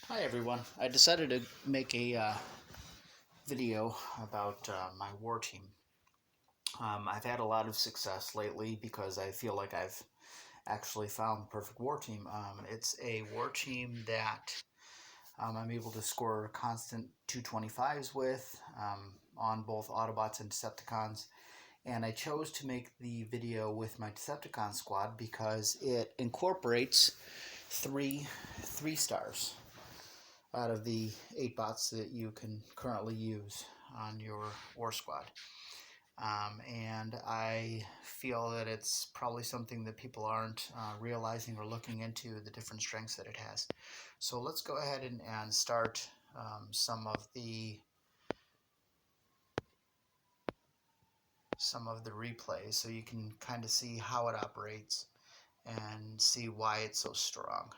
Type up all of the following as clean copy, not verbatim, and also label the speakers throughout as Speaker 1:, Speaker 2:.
Speaker 1: Hi everyone. I decided to make a video about my war team. I've had a lot of success lately because I feel like I've actually found the perfect war team. It's a war team that I'm able to score constant 225s with on both Autobots and Decepticons. And I chose to make the video with my Decepticon squad because it incorporates three stars out of the 8 bots that you can currently use on your war squad. And I feel that it's probably something that people aren't realizing or looking into the different strengths that it has. So let's go ahead and start some of the replays so you can kind of see how it operates and see why it's so strong.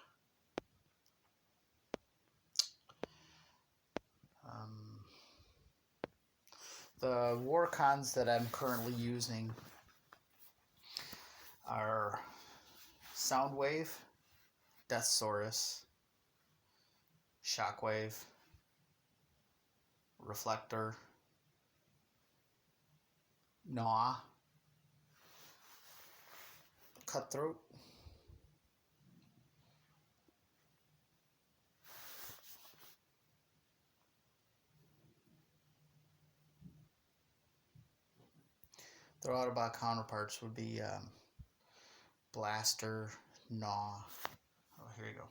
Speaker 1: The war cons that I'm currently using are Soundwave, Deathsaurus, Shockwave, Reflector, Gnaw, Cutthroat, their Autobot counterparts would be Blaster, Gnaw. Oh, here you go.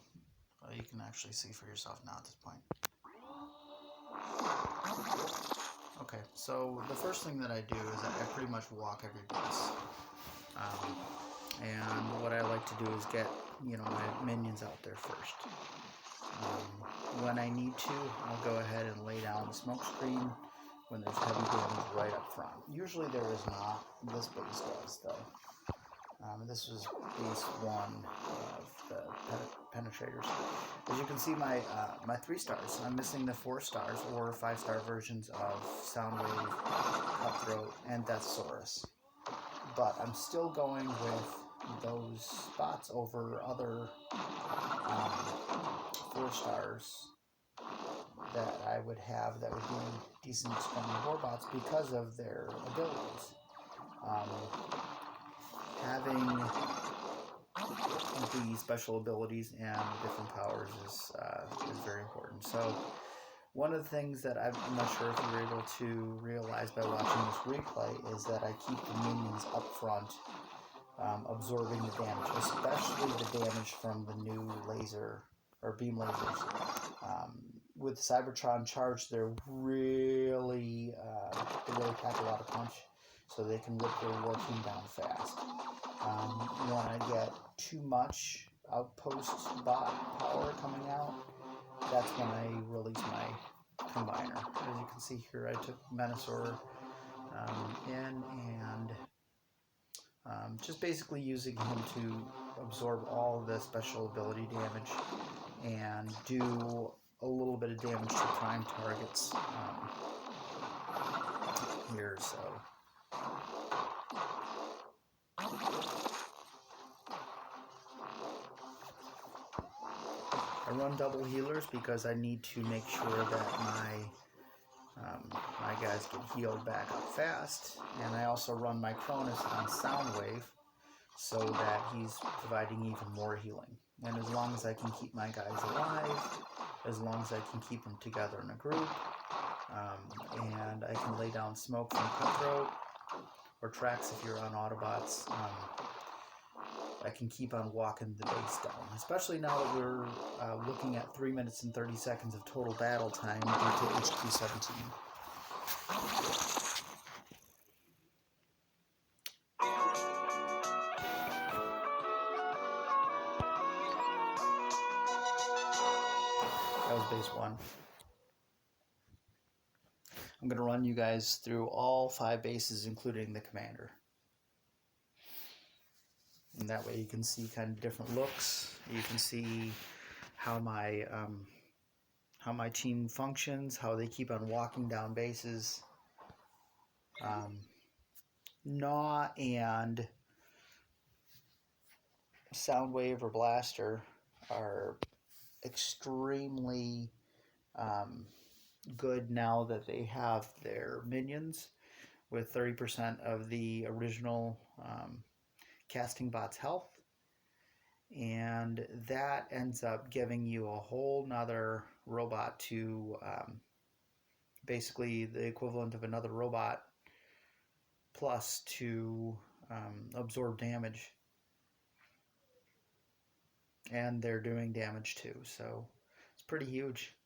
Speaker 1: Well, you can actually see for yourself now at this point. Okay, so the first thing that I do is I pretty much walk every base. And what I like to do is get, my minions out there first. When I need to, I'll go ahead and lay down the smoke screen when there's heavy damage right up front. Usually there is not. This base does, though. This was base 1 of the penetrators. As you can see, my 3 stars. I'm missing the 4 stars or 5-star versions of Soundwave, Cutthroat, and Deathsaurus. But I'm still going with those spots over other 4 stars that I would have that would be decent strong warbots because of their abilities. Having the special abilities and the different powers is very important. So one of the things that I'm not sure if you were able to realize by watching this replay is that I keep the minions up front absorbing the damage, especially the damage from the new laser or beam lasers. With Cybertron charge, they really pack a lot of punch, so they can rip their war team down fast. When I get too much outpost bot power coming out, that's when I release my combiner. As you can see here, I took Menasor in and just basically using him to absorb all of the special ability damage and do a little bit of damage to prime targets here. So I run double healers because I need to make sure that my guys get healed back up fast, and I also run my Cronus on Soundwave so that he's providing even more healing. And as long as I can keep my guys alive, as long as I can keep them together in a group, and I can lay down smoke from Cutthroat, or tracks if you're on Autobots, I can keep on walking the base down. Especially now that we're looking at 3 minutes and 30 seconds of total battle time due to HQ 17. That was base 1. I'm going to run you guys through all 5 bases, including the commander. And that way you can see kind of different looks. You can see how my team functions, how they keep on walking down bases. Gnaw and Soundwave or Blaster are extremely good now that they have their minions with 30% of the original casting bot's health. And that ends up giving you a whole nother robot to basically the equivalent of another robot plus to absorb damage. And they're doing damage too, so it's pretty huge.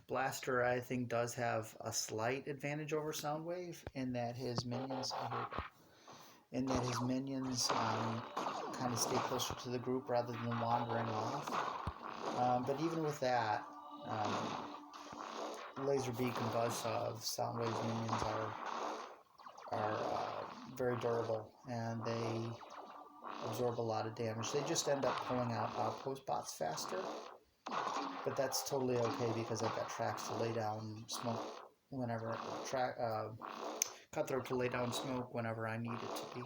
Speaker 1: Blaster, I think, does have a slight advantage over Soundwave in that his minions kind of stay closer to the group rather than wandering off. But even with that, Laserbeak and Buzzsaw of Soundwave's minions are very durable, and they absorb a lot of damage. They just end up pulling out outpost bots faster, but that's totally okay because I've got tracks to lay down smoke whenever Cutthroat to lay down smoke whenever I need it to be.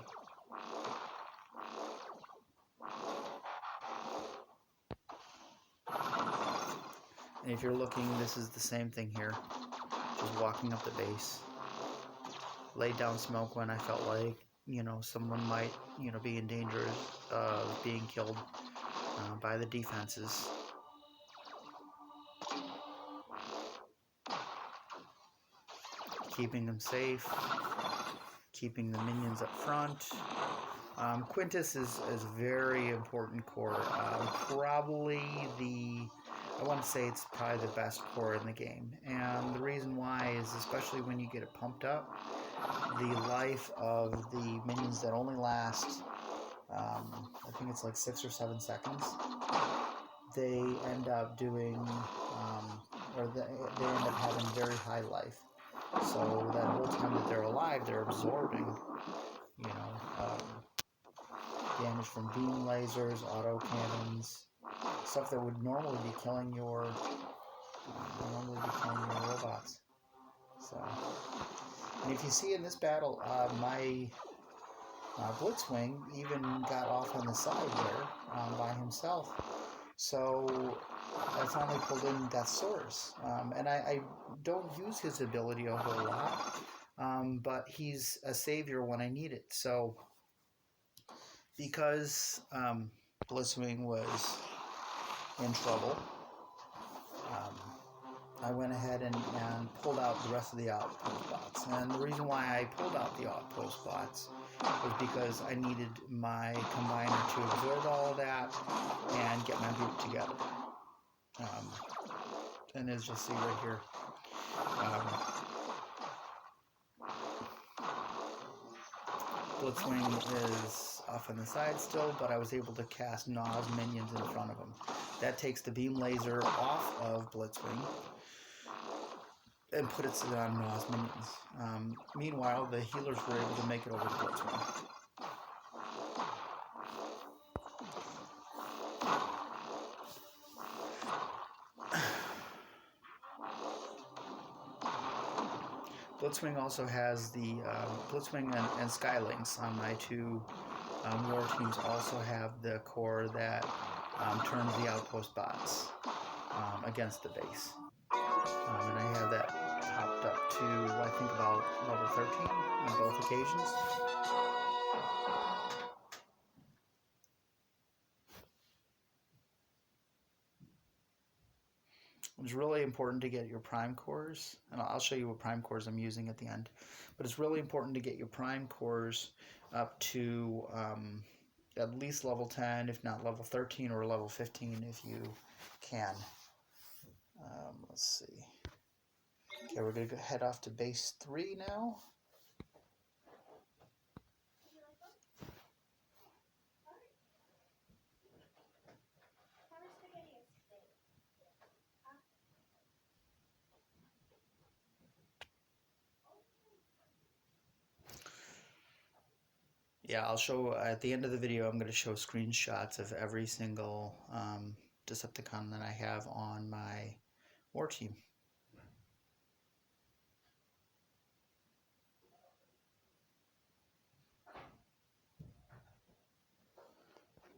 Speaker 1: And if you're looking, this is the same thing here. Just walking up the base. Laid down smoke when I felt like, someone might, be in danger of being killed by the defenses. Keeping them safe. Keeping the minions up front. Quintus is a very important core. I want to say it's probably the best core in the game. And the reason why is, especially when you get it pumped up, the life of the minions that only last, I think it's like 6 or 7 seconds, they end up doing, they end up having very high life. So that whole time that they're alive, they're absorbing, damage from beam lasers, auto cannons, stuff that would normally be killing your robots. So, and if you see in this battle, my Blitzwing even got off on the side there by himself. So I finally pulled in Deathsaurus, and I don't use his ability a whole lot, but he's a savior when I need it. So because Blitzwing was in trouble, I went ahead and pulled out the rest of the outpost bots. And the reason why I pulled out the outpost bots was because I needed my combiner to absorb all of that and get my group together. And as you'll see right here, Blitzwing is off on the side still, but I was able to cast Gnaw's minions in front of him. That takes the beam laser off of Blitzwing and put it on Gnaw's minions. Meanwhile, the healers were able to make it over to Blitzwing. Blitzwing also has the Blitzwing and Skylynx on my two war teams also have the core that turns the outpost bots against the base. And I have that topped up to, I think, about level 13 on both occasions. It's really important to get your prime cores, and I'll show you what prime cores I'm using at the end, but it's really important to get your prime cores up to at least level 10, if not level 13 or level 15 if you can. Let's see. Okay, we're going to head off to base 3 now. Yeah, I'll show, at the end of the video, I'm going to show screenshots of every single Decepticon that I have on my war team.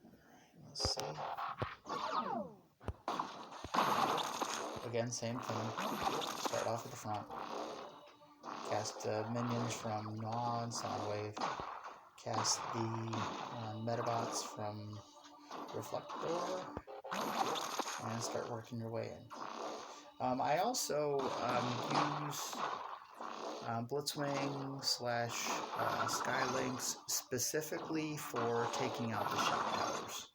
Speaker 1: Alright, let's see. again, same thing. Start off at the front. Cast minions from Gnaw and Soundwave. Cast the Metabots from Reflector. And start working your way in. I also use Blitzwing / Skylinks specifically for taking out the shock towers.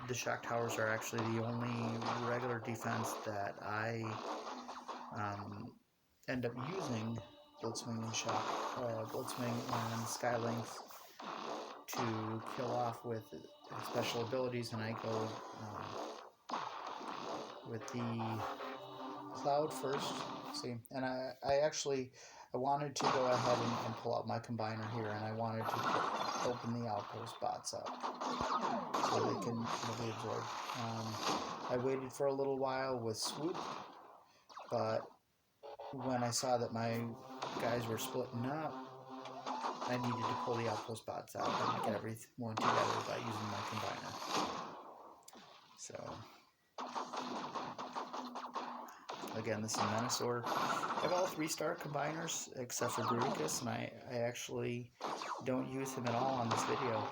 Speaker 1: The shock towers are actually the only regular defense that I end up using Blitzwing and Skylinks to kill off with special abilities, and I go with the Cloud first. See, and I wanted to go ahead and pull out my combiner here, and I wanted to open the outpost bots up so they can be absorbed. I waited for a little while with Swoop, but when I saw that my guys were splitting up, I needed to pull the outpost bots out and get everyone together by using my combiner. So, again, this is Menasor. I have all 3-star combiners except for Bruticus, and I actually don't use him at all on this video.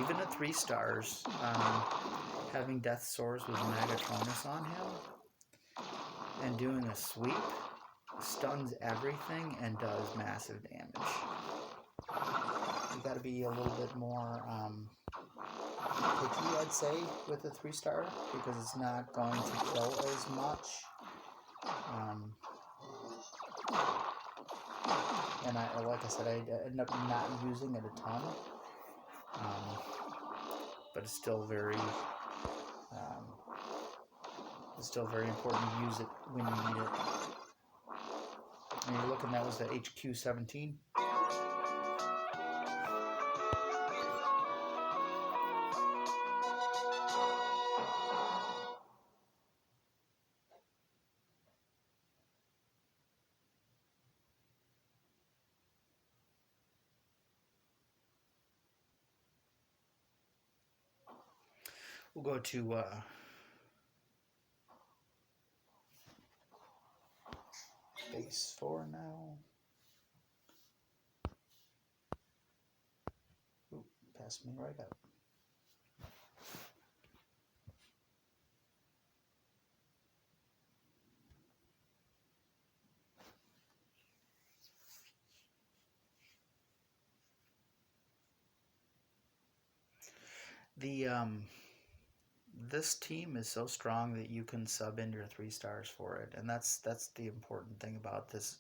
Speaker 1: Even at 3 stars, having Death Swords with Megatronus on him and doing a sweep stuns everything and does massive damage. You got to be a little bit more picky, I'd say, with a 3-star, because it's not going to kill as much. And like I said, I end up not using it a ton. But it's still very important to use it when you need it. And you're looking, that was the HQ 17. We'll go to base 4 now. Ooh, passed me right up. This team is so strong that you can sub in your 3 stars for it, and that's the important thing about this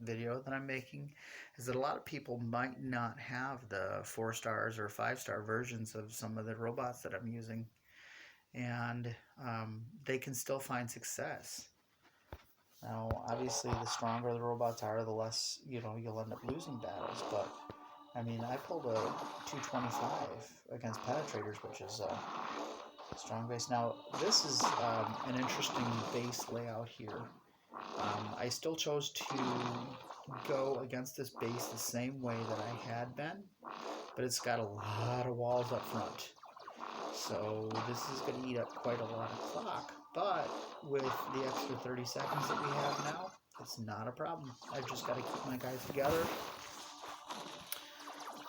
Speaker 1: video that I'm making, is that a lot of people might not have the 4 stars or 5-star versions of some of the robots that I'm using, and they can still find success. Now, obviously, the stronger the robots are, the less you'll end up losing battles, but I mean, I pulled a 225 against penetrators, which is a strong base. Now, this is an interesting base layout here. I still chose to go against this base the same way that I had been, but it's got a lot of walls up front. So this is going to eat up quite a lot of clock, but with the extra 30 seconds that we have now, it's not a problem. I've just got to keep my guys together.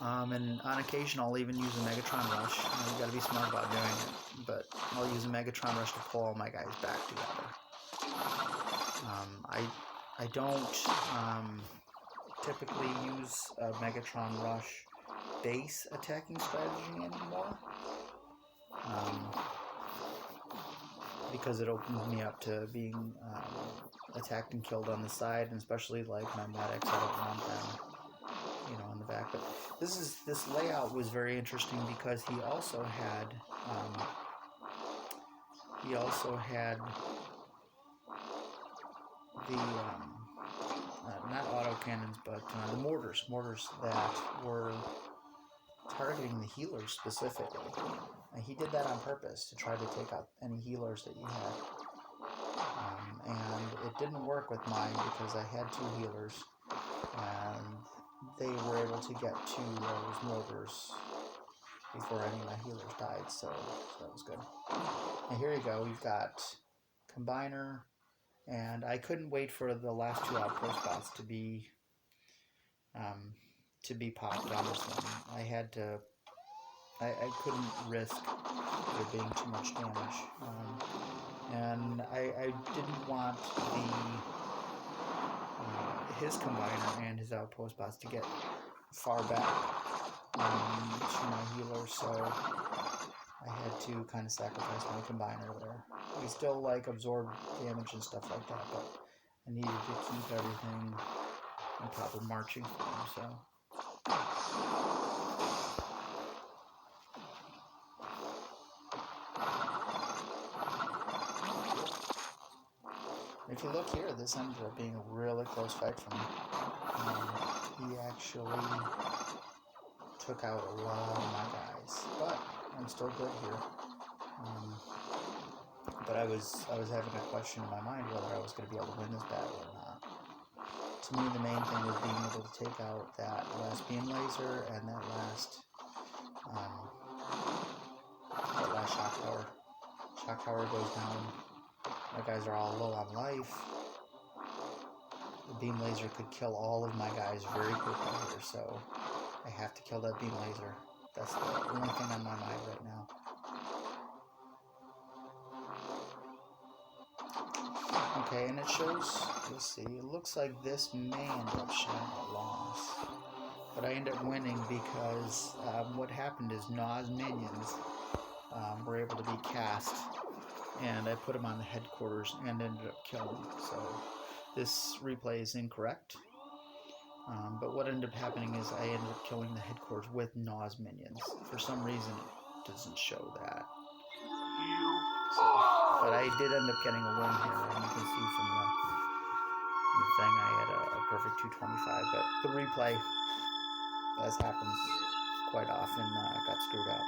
Speaker 1: And on occasion, I'll even use a Megatron Rush. You got to be smart about doing it, but I'll use a Megatron Rush to pull all my guys back together. I don't typically use a Megatron Rush base attacking strategy anymore, because it opens me up to being attacked and killed on the side, and especially like my medics, I don't want them on the back. But this layout was very interesting because he also had the not autocannons, but the mortars that were targeting the healers specifically. And he did that on purpose to try to take out any healers that you had. And it didn't work with mine because I had 2 healers, and they were able to get to those mortars before any of my healers died, so that was good. And here you go, we've got Combiner, and I couldn't wait for the last 2 outpost spots to be popped on this one. I couldn't risk there being too much damage, and I didn't want his Combiner and his outpost bots to get far back to my healer, so I had to kind of sacrifice my Combiner there. We still absorb damage and stuff like that, but I needed to keep everything in proper marching form, so. If you look here, this ended up being a really close fight for me. He actually took out a lot of my guys, but I'm still good here. But I was having a question in my mind whether I was going to be able to win this battle or not. To me, the main thing was being able to take out that last beam laser and that last shock tower. Shock tower goes down. My guys are all low on life. The beam laser could kill all of my guys very quickly here, so I have to kill that beam laser. That's the only thing on my mind right now. Okay, and it shows, let's see, it looks like this may end up showing a loss. But I end up winning because what happened is Naw's minions were able to be cast, and I put them on the headquarters and ended up killing them. So this replay is incorrect. But what ended up happening is I ended up killing the headquarters with Naw's minions. For some reason, it doesn't show that. So, but I did end up getting a win here, and you can see from the thing I had a perfect 225. But the replay, as happens quite often, got screwed up.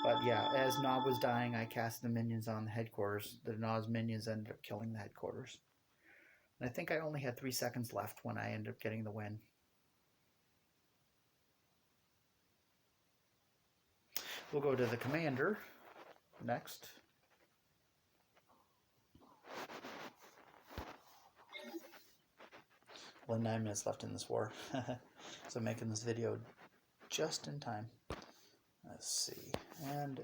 Speaker 1: But yeah, as Naw was dying, I cast the minions on the headquarters. The Naw's minions ended up killing the headquarters. And I think I only had 3 seconds left when I ended up getting the win. We'll go to the commander next. Only 9 minutes left in this war. So I'm making this video just in time. Let's see. And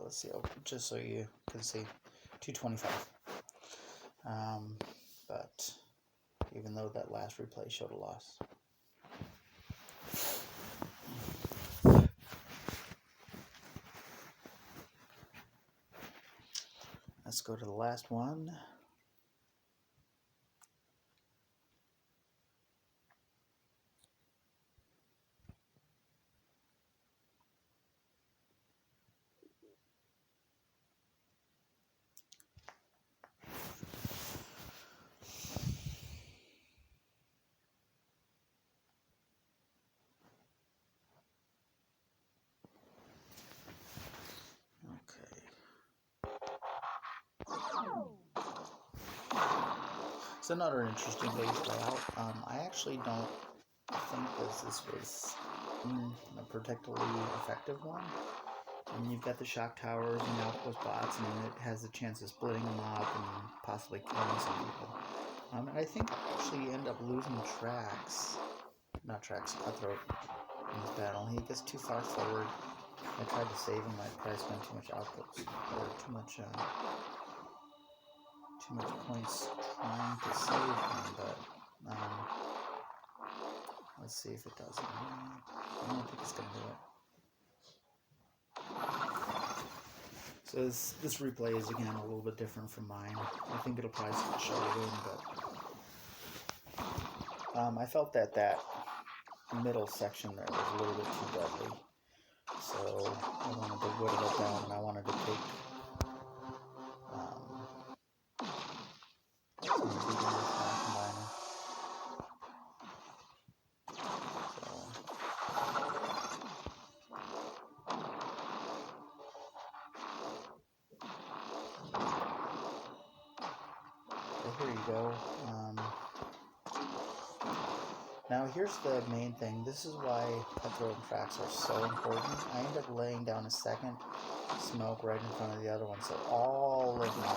Speaker 1: let's see, just so you can see, 225. But even though that last replay showed a loss. Let's go to the last one. It's another interesting base layout. I actually don't think this was a particularly effective one. And you've got the shock towers and the outpost bots, and it has the chance of splitting them up and possibly killing some people. And I think I actually end up losing Cutthroat in this battle. He gets too far forward. I tried to save him. I probably spent too much outputs, or too much points trying to save him, but let's see if it does. I don't think it's going to do it. So this replay is again a little bit different from mine. I think it'll probably show it in, but I felt that middle section there was a little bit too deadly. So I wanted to whittle it down, and I wanted to take here you go. Now here's the main thing. This is why cutthroat and tracks are so important. I end up laying down a second smoke right in front of the other one, so all of my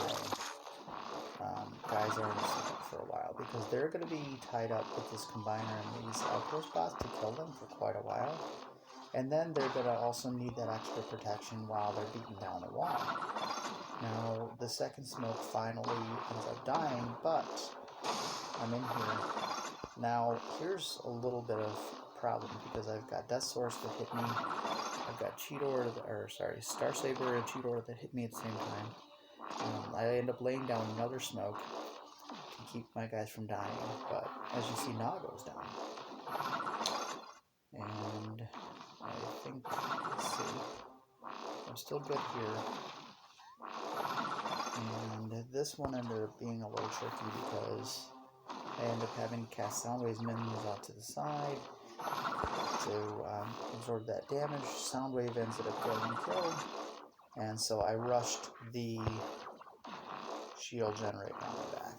Speaker 1: guys are in the smoke for a while, because they're going to be tied up with this combiner and these outpost bots to kill them for quite a while. And then they're going to also need that extra protection while they're beating down the wall. Now, the second smoke finally ends up dying, but I'm in here. Now, here's a little bit of problem, because I've got Death Source that hit me. I've got Star Saber and Cheetor that hit me at the same time. I end up laying down another smoke to keep my guys from dying, but as you see, Na goes down. And I think, let's see, I'm still good here. And this one ended up being a little tricky because I end up having to cast Soundwave's minions out to the side to absorb that damage. Soundwave ended up getting killed, and so I rushed the shield generator on my back.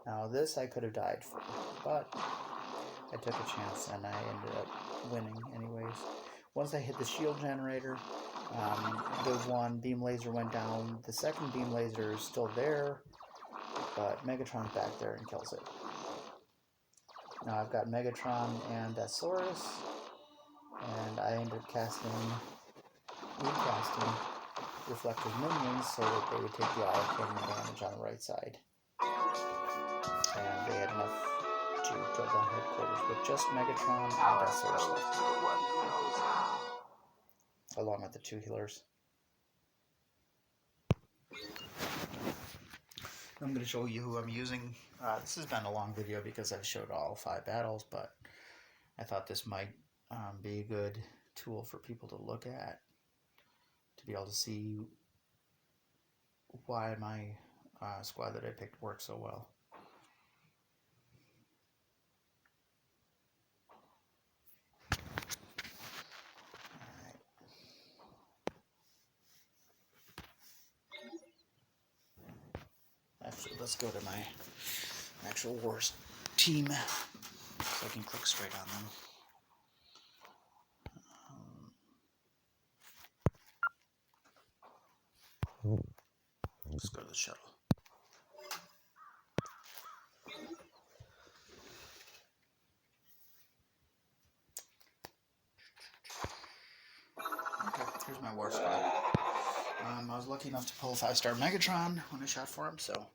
Speaker 1: Now this I could have died for, but I took a chance and I ended up winning anyways. Once I hit the shield generator, the one beam laser went down. The second beam laser is still there, but Megatron's back there and kills it. Now I've got Megatron and Deathsaurus, and I ended up recasting reflective minions so that they would take the auto cannon damage on the right side. And they had enough to go down headquarters with just Megatron and Deathsaurus left, along with the 2 healers. I'm going to show you who I'm using. This has been a long video because I've showed all 5 battles, but I thought this might be a good tool for people to look at, to be able to see why my squad that I picked worked so well. Actually, let's go to my actual wars team so I can click straight on them. Let's go to the shuttle. Okay, here's my war squad. I was lucky enough to pull a 5-star Megatron when I shot for him, so I'll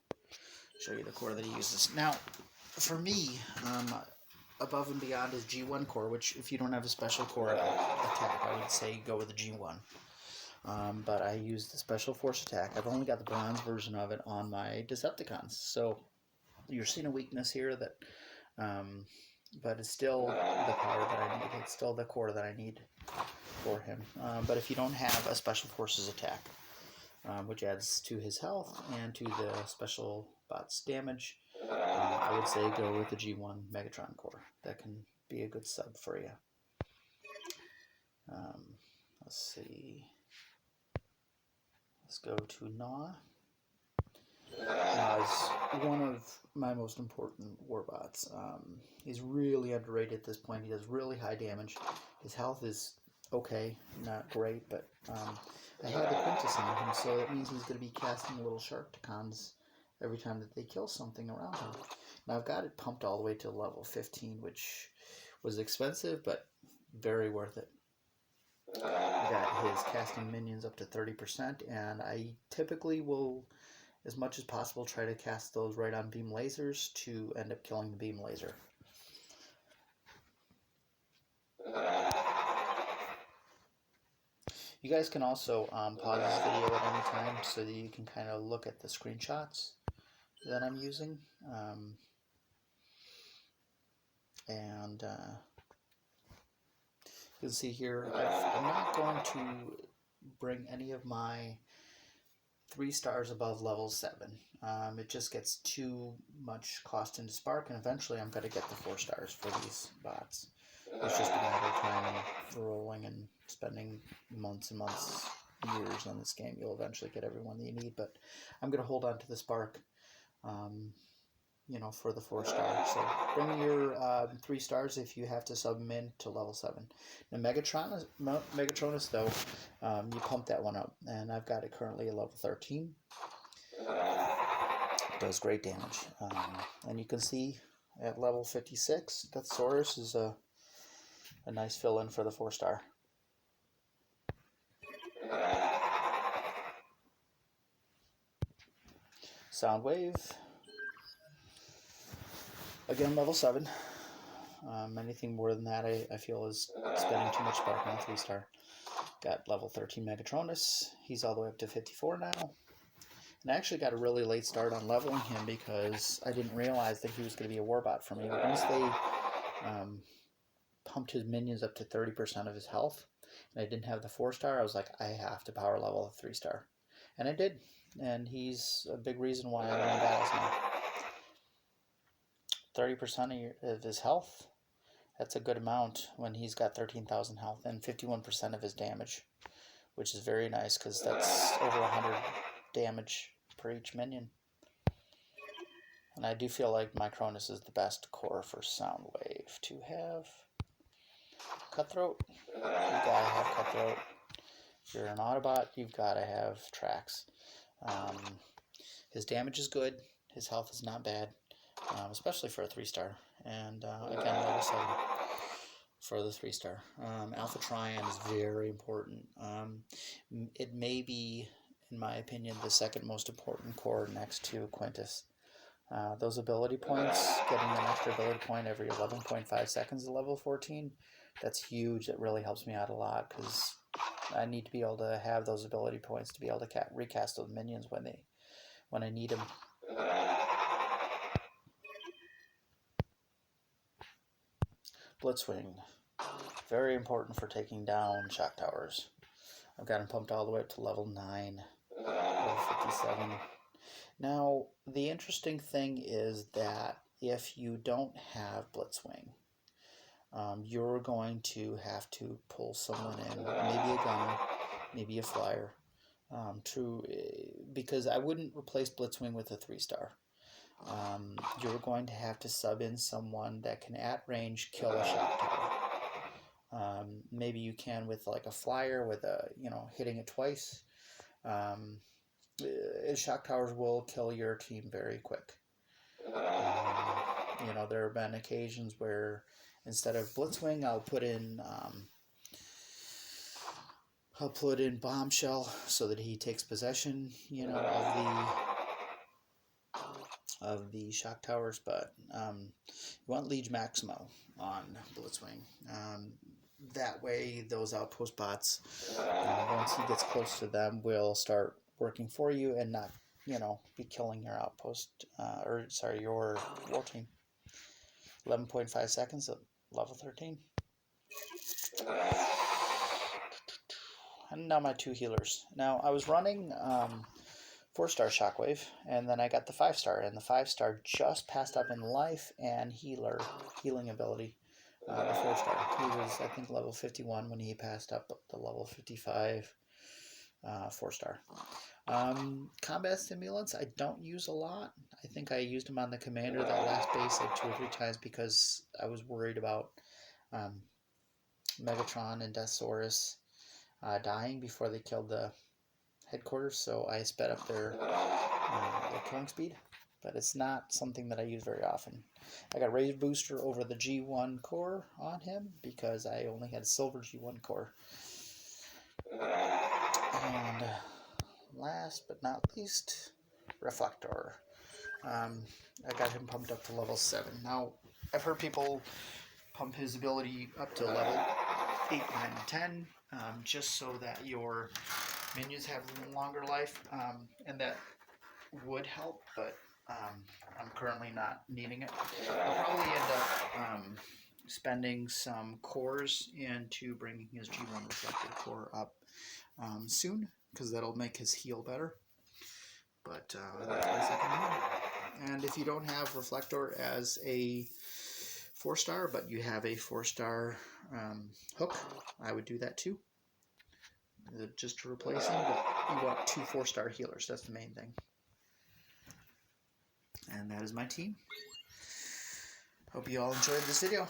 Speaker 1: show you the core that he uses. Now, for me, above and beyond his G1 core, which if you don't have a special core attack, I would say go with the G1. But I use the Special Force attack. I've only got the bronze version of it on my Decepticons, so you're seeing a weakness here that, but it's still the power that I need. It's still the core that I need for him. But if you don't have a Special Forces attack, which adds to his health and to the special bot's damage, I would say go with the G1 Megatron core. That can be a good sub for you. Let's see. Let's go to Na. Na is one of my most important warbots. He's really underrated at this point. He does really high damage. His health is okay, not great, but I had the Quintus on him, so that means he's going to be casting little Sharkticons every time that they kill something around him. Now I've got it pumped all the way to level 15, which was expensive, but very worth it. I got his casting minions up to 30%, and I typically will, as much as possible, try to cast those right on beam lasers to end up killing the beam laser. You guys can also pause this video at any time so that you can kind of look at the screenshots that I'm using. You can see here, I'm not going to bring any of my 3 stars above level 7. It just gets too much cost into Spark, and eventually I'm going to get the 4 stars for these bots. It's just a matter of time and rolling and spending months and months, years on this game. You'll eventually get everyone that you need, but I'm going to hold on to the Spark you know, for the 4-star. So bring your 3 stars if you have to sub them in to level 7. Now Megatronus though, you pump that one up, and I've got it currently at level 13. It does great damage, and you can see at level 56, Deathsaurus is a nice fill-in for the 4-star. Soundwave, again level 7. Anything more than that I feel is spending too much spark on a 3-star. Got level 13 Megatronus, he's all the way up to 54 now. And I actually got a really late start on leveling him because I didn't realize that he was going to be a warbot for me. Once they pumped his minions up to 30% of his health, and I didn't have the 4-star, I was like, I have to power level the 3-star. And I did. And he's a big reason why I win battles now. 30% of his health, that's a good amount when he's got 13,000 health, and 51% of his damage, which is very nice because that's over 100 damage per each minion. And I do feel like Micronus is the best core for Soundwave to have. Cutthroat, you've got to have Cutthroat. If you're an Autobot, you've got to have Trax. His damage is good, his health is not bad, especially for a 3-star. And again, level 7 for the 3-star. Alpha Trion is very important. It may be, in my opinion, the second most important core next to Quintus. Those ability points, getting an extra ability point every 11.5 seconds at level 14, that's huge. That really helps me out a lot because I need to be able to have those ability points to be able to recast those minions when I need them. Blitzwing, very important for taking down shock towers. I've got him pumped all the way up to level 9, level 57. Now, the interesting thing is that if you don't have Blitzwing, you're going to have to pull someone in, maybe a gunner, maybe a flyer, because I wouldn't replace Blitzwing with a 3-star. You're going to have to sub in someone that can at range kill a shock tower. Maybe you can with like a flyer with a, hitting it twice. Shock towers will kill your team very quick. There have been occasions where instead of Blitzwing, I'll put in Bombshell so that he takes possession, of the shock towers. But you want Liege Maximo on Blitzwing. That way, those outpost bots, once he gets close to them, will start working for you and not, be killing your outpost, your war team. 11.5 seconds at level 13. And now my 2 healers. Now, I was running 4-star Shockwave, and then I got the 5-star, and the 5-star just passed up in life and healing ability. The 4-star. He was, I think, level 51 when he passed up the level 55 4-star. Combat stimulants I don't use a lot. I think I used them on the commander that last base like 2 or 3 times because I was worried about Megatron and Deathsaurus dying before they killed the headquarters, so I sped up their killing speed, but it's not something that I use very often. I got Rage Booster over the G1 core on him because I only had a silver G1 core. And last but not least, Reflector. I got him pumped up to level 7. Now, I've heard people pump his ability up to level 8, 9, and 10, just so that your minions have longer life, and that would help, but I'm currently not needing it. I'll probably end up spending some cores into bringing his G1 Reflector core up soon, because that'll make his heal better. But otherwise I can heal. And if you don't have Reflector as a 4-star, but you have a 4-star hook, I would do that too. Just to replace him, but you want 2 4-star healers. That's the main thing. And that is my team. Hope you all enjoyed this video.